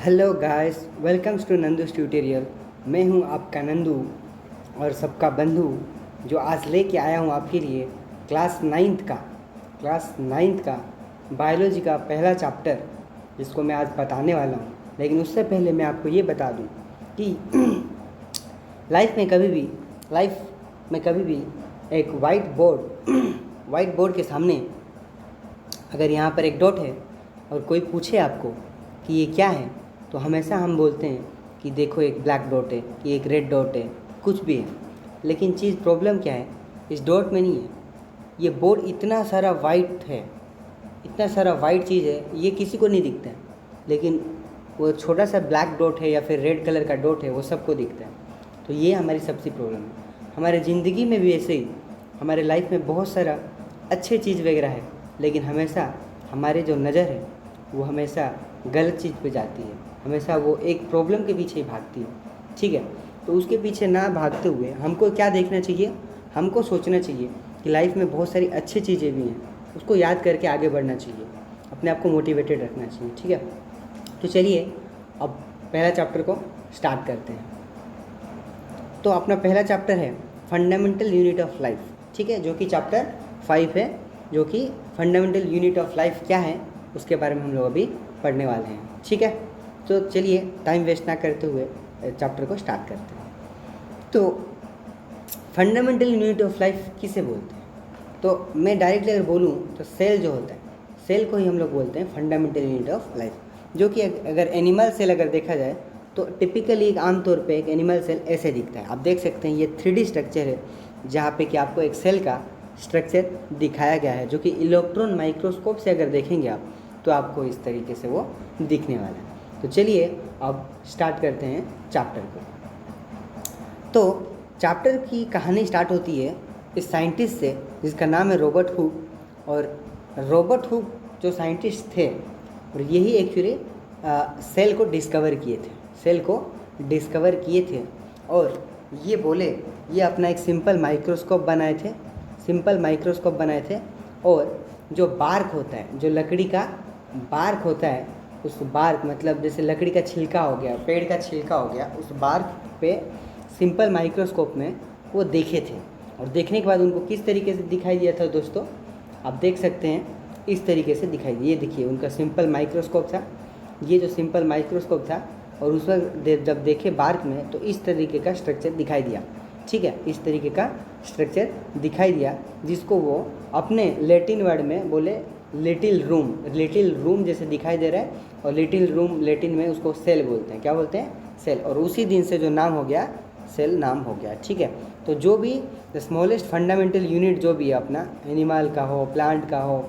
Hello guys, welcomes to Nandu's tutorial. मैं हूं आपका नंदू और सबका बंधु, जो आज लेके आया हूं आपके लिए क्लास नाइन्थ का बायोलॉजी का पहला चैप्टर, जिसको मैं आज बताने वाला हूं। लेकिन उससे पहले मैं आपको ये बता दूं कि लाइफ में कभी भी एक वाइट बोर्ड के सामने अगर यहाँ पर एक डॉट है और कोई पूछे आपको कि ये क्या है, तो हमेशा हम बोलते हैं कि देखो एक ब्लैक डॉट है, कि एक रेड डॉट है, कुछ भी है। लेकिन प्रॉब्लम क्या है, इस डॉट में नहीं है। ये बोर्ड इतना सारा वाइट चीज़ है, ये किसी को नहीं दिखता है। लेकिन वो छोटा सा ब्लैक डॉट है या फिर रेड कलर का डॉट है, वो सबको दिखता है। तो ये हमारी सबसे प्रॉब्लम है। हमारे ज़िंदगी में भी ऐसे ही, हमारे लाइफ में बहुत सारा अच्छे चीज़ वगैरह है, लेकिन हमेशा हमारे जो नज़र है वो हमेशा गलत चीज़ पे जाती है। हमेशा वो एक प्रॉब्लम के पीछे ही भागती है। ठीक है, तो उसके पीछे ना भागते हुए हमको क्या देखना चाहिए, हमको सोचना चाहिए कि लाइफ में बहुत सारी अच्छी चीज़ें भी हैं, उसको याद करके आगे बढ़ना चाहिए, अपने आप को मोटिवेटेड रखना चाहिए। ठीक है, तो चलिए अब पहला चैप्टर को स्टार्ट करते हैं। तो अपना पहला चैप्टर है फंडामेंटल यूनिट ऑफ लाइफ। ठीक है, जो कि चैप्टर 5 है, जो कि फंडामेंटल यूनिट ऑफ लाइफ क्या है उसके बारे में हम लोग अभी पढ़ने वाले हैं। ठीक है, तो चलिए टाइम वेस्ट ना करते हुए चैप्टर को स्टार्ट करते हैं। तो फंडामेंटल यूनिट ऑफ लाइफ किसे बोलते हैं? तो मैं डायरेक्टली अगर बोलूँ तो सेल जो होता है, सेल को ही हम लोग बोलते हैं फंडामेंटल यूनिट ऑफ लाइफ। जो कि अगर एनिमल सेल अगर देखा जाए तो टिपिकली एक आमतौर पे एक एनिमल सेल ऐसे दिखता है। आप देख सकते हैं ये 3D स्ट्रक्चर है, जहाँ पे कि आपको एक सेल का स्ट्रक्चर दिखाया गया है, जो कि इलेक्ट्रॉन माइक्रोस्कोप से अगर देखेंगे आप तो आपको इस तरीके से वो दिखने वाला है। तो चलिए अब स्टार्ट करते हैं चैप्टर को। तो चैप्टर की कहानी स्टार्ट होती है इस साइंटिस्ट से, जिसका नाम है रॉबर्ट हुक। और रॉबर्ट हुक जो साइंटिस्ट थे, और यही एक्चुअली सेल को डिस्कवर किए थे। और ये अपना एक सिंपल माइक्रोस्कोप बनाए थे। और जो बार्क होता है, जो लकड़ी का बार्क होता है, उस बार्क मतलब जैसे लकड़ी का छिलका हो गया, पेड़ का छिलका हो गया, उस बार्क पे सिंपल माइक्रोस्कोप में वो देखे थे। और देखने के बाद उनको किस तरीके से दिखाई दिया था दोस्तों, आप देख सकते हैं इस तरीके से दिखाई दिया। ये देखिए उनका सिंपल माइक्रोस्कोप था, ये जो सिंपल माइक्रोस्कोप था, और उस वक्त जब देखे बार्क में तो इस तरीके का स्ट्रक्चर दिखाई दिया। ठीक है, इस तरीके का स्ट्रक्चर दिखाई दिया, जिसको वो अपने लैटिन वर्ड में बोले लिटिल रूम जैसे दिखाई दे रहा है। और लिटिल रूम लैटिन में उसको सेल बोलते हैं। क्या बोलते हैं? सेल। और उसी दिन से जो नाम हो गया, सेल नाम हो गया। ठीक है, तो जो भी स्मॉलेस्ट फंडामेंटल यूनिट जो भी है अपना, एनिमल का हो, प्लांट का हो,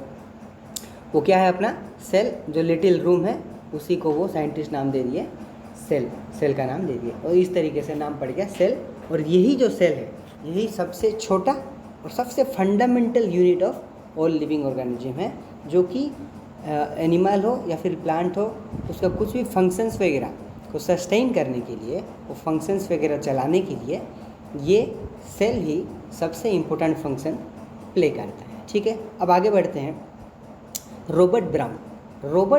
वो क्या है अपना सेल। जो लिटिल रूम है उसी को वो साइंटिस्ट नाम दे दिए सेल का नाम दे दिए, और इस तरीके से नाम पड़ गया सेल। और यही जो सेल है, यही सबसे छोटा और सबसे fundamental unit of all living organism है। जो कि एनिमल हो या फिर प्लांट हो, उसका कुछ भी फंक्शंस वगैरह को सस्टेन करने के लिए, वो फंक्शंस वगैरह चलाने के लिए ये सेल ही सबसे इम्पोर्टेंट फंक्शन प्ले करता है। ठीक है, अब आगे बढ़ते हैं। रॉबर्ट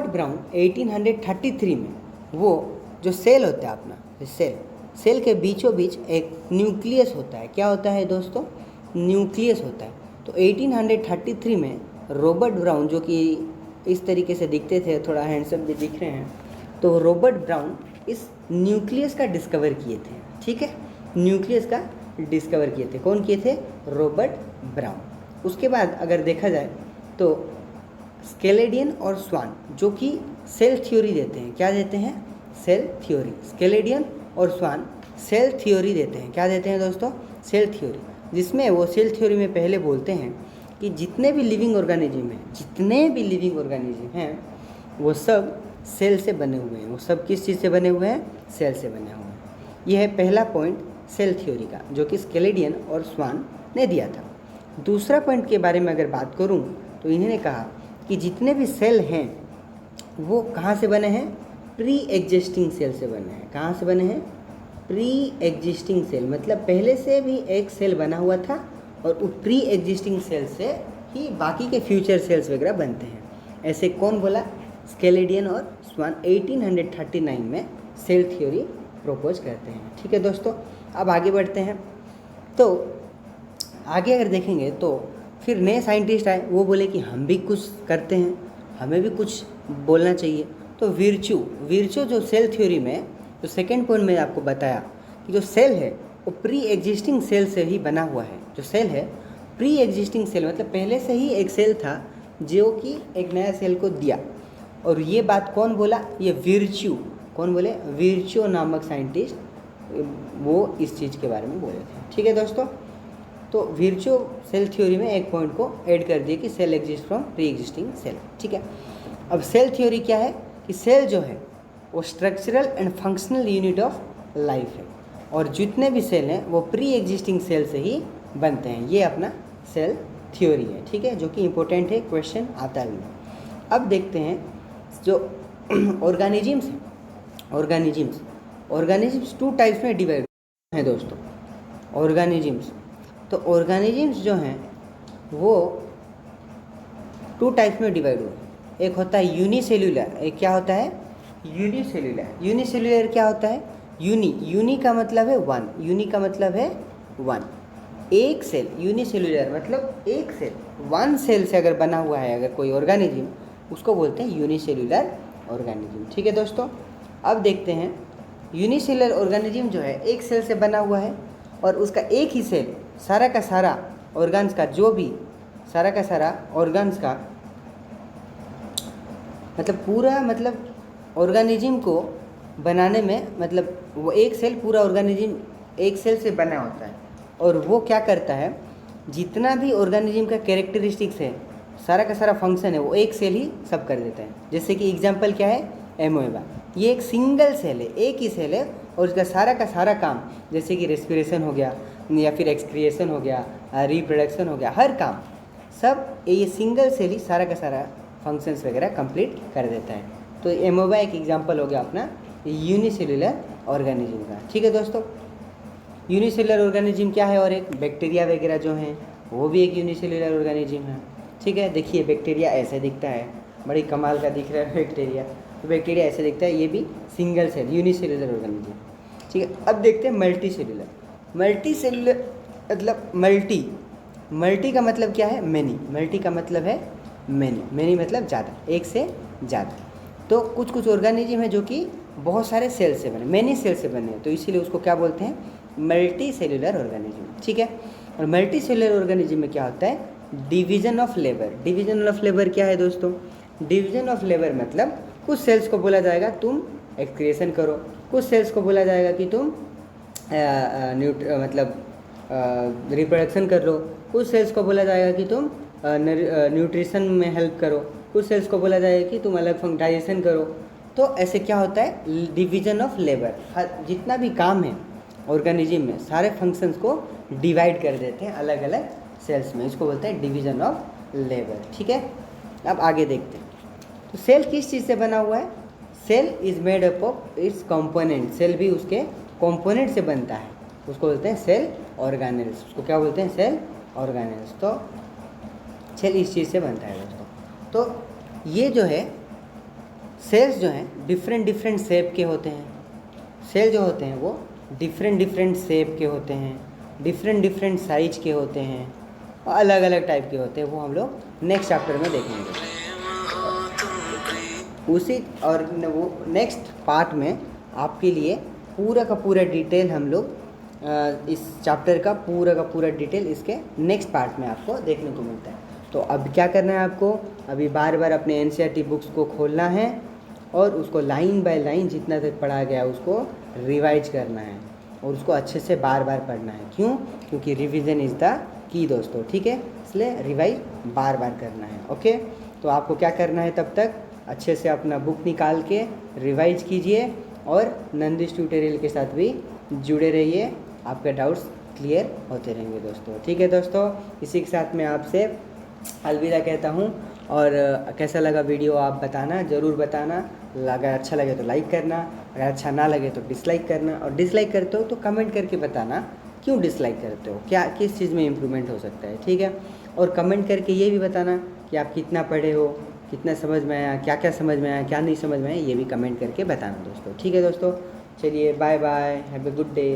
ब्राउन 1833 में, वो जो सेल होता है अपना, सेल के बीचों बीच एक न्यूक्लियस होता है। क्या होता है दोस्तों? न्यूक्लियस होता है। तो 1833 में रॉबर्ट ब्राउन, जो कि इस तरीके से दिखते थे, थोड़ा हैंडसम भी दिख रहे हैं, तो रॉबर्ट ब्राउन इस न्यूक्लियस का डिस्कवर किए थे। ठीक है, न्यूक्लियस का डिस्कवर किए थे। कौन किए थे? Robert brown. उसके बाद अगर देखा जाए तो स्केलेडियन और स्वान, जो कि सेल थ्योरी देते हैं। क्या देते हैं? Cell theory. स्केलेडियन और स्वान सेल थ्योरी देते हैं। क्या देते हैं दोस्तों? Cell theory. जिसमें वो सेल थ्योरी में पहले बोलते हैं कि जितने भी लिविंग ऑर्गेनिज्म हैं, वो सब सेल से बने हुए हैं। वो सब किस चीज़ से बने हुए हैं? सेल से बने हुए हैं। यह है पहला पॉइंट सेल थ्योरी का, जो कि स्केलेडियन और स्वान ने दिया था। दूसरा पॉइंट के बारे में अगर बात करूं तो इन्होंने कहा कि जितने भी सेल हैं वो कहाँ से बने हैं? प्री एग्जिस्टिंग सेल से बने हैं। कहाँ से बने हैं? प्री एग्जिस्टिंग सेल, मतलब पहले से भी एक सेल बना हुआ था, और वो प्री एग्जिस्टिंग सेल से ही बाकी के फ्यूचर सेल्स वगैरह बनते हैं। ऐसे कौन बोला? स्केलेडियन और स्वान 1839 में सेल थ्योरी प्रपोज करते हैं। ठीक है दोस्तों, अब आगे बढ़ते हैं। तो आगे अगर देखेंगे तो फिर नए साइंटिस्ट आए, वो बोले कि हम भी कुछ करते हैं, हमें भी कुछ बोलना चाहिए। तो विर्चू जो सेल थ्योरी में जो सेकेंड पॉइंट में आपको बताया कि जो सेल है वो प्री एग्जिस्टिंग सेल से ही बना हुआ है। जो सेल है प्री एग्जिस्टिंग सेल मतलब पहले से ही एक सेल था जो कि एक नया सेल को दिया। और ये बात कौन बोला? ये विर्चू। कौन बोले? विर्चू नामक साइंटिस्ट, वो इस चीज़ के बारे में बोले थे। ठीक है दोस्तों, तो विर्चू सेल थ्योरी में एक पॉइंट को ऐड कर दिए कि cell exist from pre existing cell. ठीक है, अब सेल थ्योरी क्या है कि सेल जो है वो structural and functional unit of life है, और जितने भी सेल हैं वो प्री एग्जिस्टिंग सेल से ही बनते हैं। ये अपना सेल थ्योरी है। ठीक है, जो कि इम्पोर्टेंट है, क्वेश्चन आता भी है। अब देखते हैं जो ऑर्गेनिजम्स हैं, ऑर्गेनिजम्स टू टाइप्स में डिवाइड हैं दोस्तों। ऑर्गेनिजम्स, तो ऑर्गेनिजम्स जो हैं वो टू टाइप्स में डिवाइड हुए। एक होता है यूनिसेल्यूलर, एक क्या होता है? यूनिसेल्यूलर। यूनिसेल्यूलर क्या होता है? यूनी का मतलब है वन, यूनी का मतलब है वन, एक सेल। यूनिसेल्यूलर मतलब एक सेल, वन सेल से अगर बना हुआ है अगर कोई ऑर्गेनिज्म, उसको बोलते हैं यूनिसेल्यूलर ऑर्गेनिज्म। ठीक है दोस्तों, अब देखते हैं यूनिसेल्यूलर ऑर्गेनिज्म जो है एक सेल से बना हुआ है, और उसका एक ही सेल सारा का सारा ऑर्गन्स का, जो भी सारा का सारा ऑर्गन्स का मतलब पूरा, मतलब ऑर्गेनिज्म को बनाने में, मतलब वो एक सेल पूरा ऑर्गेनिज्म एक सेल से बना होता है, और वो क्या करता है, जितना भी ऑर्गेनिज्म का कैरेक्टरिस्टिक्स है, सारा का सारा फंक्शन है, वो एक सेल ही सब कर देता है। जैसे कि एग्जांपल क्या है? एमोएबा। ये एक सिंगल सेल है, एक ही सेल है, और उसका सारा का सारा काम, जैसे कि रेस्पिरेशन हो गया या फिर एक्सक्रिएशन हो गया, रिप्रोडक्शन हो गया, हर काम सब ये सिंगल सेल ही सारा का सारा फंक्शंस वगैरह कंप्लीट कर देता है। तो एमोएबा एक एग्जांपल हो गया अपना यूनिसेल्यूलर ऑर्गेनिज्म का। ठीक है दोस्तों, यूनिसेल्युलर ऑर्गेनिज्म क्या है? और एक बैक्टीरिया वगैरह जो हैं वो भी एक यूनिसेल्युलर ऑर्गेनिज्म है। ठीक है, देखिए बैक्टीरिया ऐसे दिखता है, बड़ी कमाल का दिख रहा है बैक्टीरिया। तो बैक्टीरिया ऐसे दिखता है, ये भी सिंगल सेल यूनिसेल्युलर ऑर्गेनिज्म। ठीक है, अब देखते हैं मल्टी सेल्युलर। मल्टी सेल्युलर मतलब मल्टी का मतलब क्या है? मैनी। मल्टी का मतलब है मैनी मतलब ज़्यादा, एक से ज़्यादा। तो कुछ ऑर्गेनिज्म है जो कि बहुत सारे सेल से बने, मैनी सेल से बने हैं, तो इसीलिए उसको क्या बोलते हैं? Multi cellular organism. ठीक है, और मल्टी सेल्युलर ऑर्गेनिज्म में क्या होता है? Division of labour. Division of labour क्या है दोस्तों? डिवीजन ऑफ लेबर मतलब कुछ सेल्स को बोला जाएगा तुम एक्सक्रिएशन करो, कुछ सेल्स को बोला जाएगा कि तुम रिप्रोडक्शन कर लो, कुछ सेल्स को बोला जाएगा कि तुम न्यूट्रिशन में हेल्प करो, कुछ सेल्स को बोला जाएगा कि तुम अलग डाइजेशन करो। तो ऐसे क्या होता है? Division of labour. जितना भी काम है ऑर्गेनिज्म में, सारे फंक्शंस को डिवाइड कर देते हैं अलग अलग सेल्स में, इसको बोलते हैं डिवीजन ऑफ लेबर। ठीक है, अब आगे देखते हैं। तो सेल किस चीज़ से बना हुआ है? Cell is made up of its component. Cell भी उसके कंपोनेंट से बनता है, उसको बोलते हैं सेल ऑर्गेनेल्स। उसको क्या बोलते हैं? Cell organelles. तो सेल इस चीज़ से बनता है दोस्तों। तो ये जो है सेल्स जो हैं डिफरेंट शेप के होते हैं। सेल जो होते हैं वो डिफरेंट शेप के होते हैं, डिफरेंट साइज के होते हैं, और अलग अलग टाइप के होते हैं। वो हम लोग नेक्स्ट चैप्टर में देखेंगे उसी, और वो नेक्स्ट पार्ट में आपके लिए पूरा का पूरा डिटेल हम लोग इस चैप्टर का पूरा डिटेल इसके नेक्स्ट पार्ट में आपको देखने को मिलता है। तो अब क्या करना है आपको? अभी बार बार अपने एनसीईआरटी बुक्स को खोलना है और उसको लाइन बाय लाइन जितना तक पढ़ा गया उसको रिवाइज करना है, और उसको अच्छे से बार बार पढ़ना है। क्यों? क्योंकि रिवीजन इज़ द की दोस्तों। ठीक है, इसलिए रिवाइज बार बार करना है। ओके, तो आपको क्या करना है? तब तक अच्छे से अपना बुक निकाल के रिवाइज कीजिए, और नंदिश ट्यूटोरियल के साथ भी जुड़े रहिए, आपके डाउट्स क्लियर होते रहेंगे दोस्तों। ठीक है दोस्तों, इसी के साथ मैं आपसे अलविदा कहता हूँ। और कैसा लगा वीडियो आप बताना, ज़रूर बताना। अगर अच्छा लगे तो लाइक करना, अगर अच्छा ना लगे तो डिसलाइक करना, और डिसलाइक करते हो तो कमेंट करके बताना क्यों डिसलाइक करते हो, क्या किस चीज़ में इम्प्रूवमेंट हो सकता है। ठीक है, और कमेंट करके ये भी बताना कि आप कितना पढ़े हो, कितना समझ में आया, क्या क्या समझ में आया, क्या नहीं समझ में आया, ये भी कमेंट करके बताना दोस्तों। ठीक है दोस्तों, चलिए bye bye, have a good day.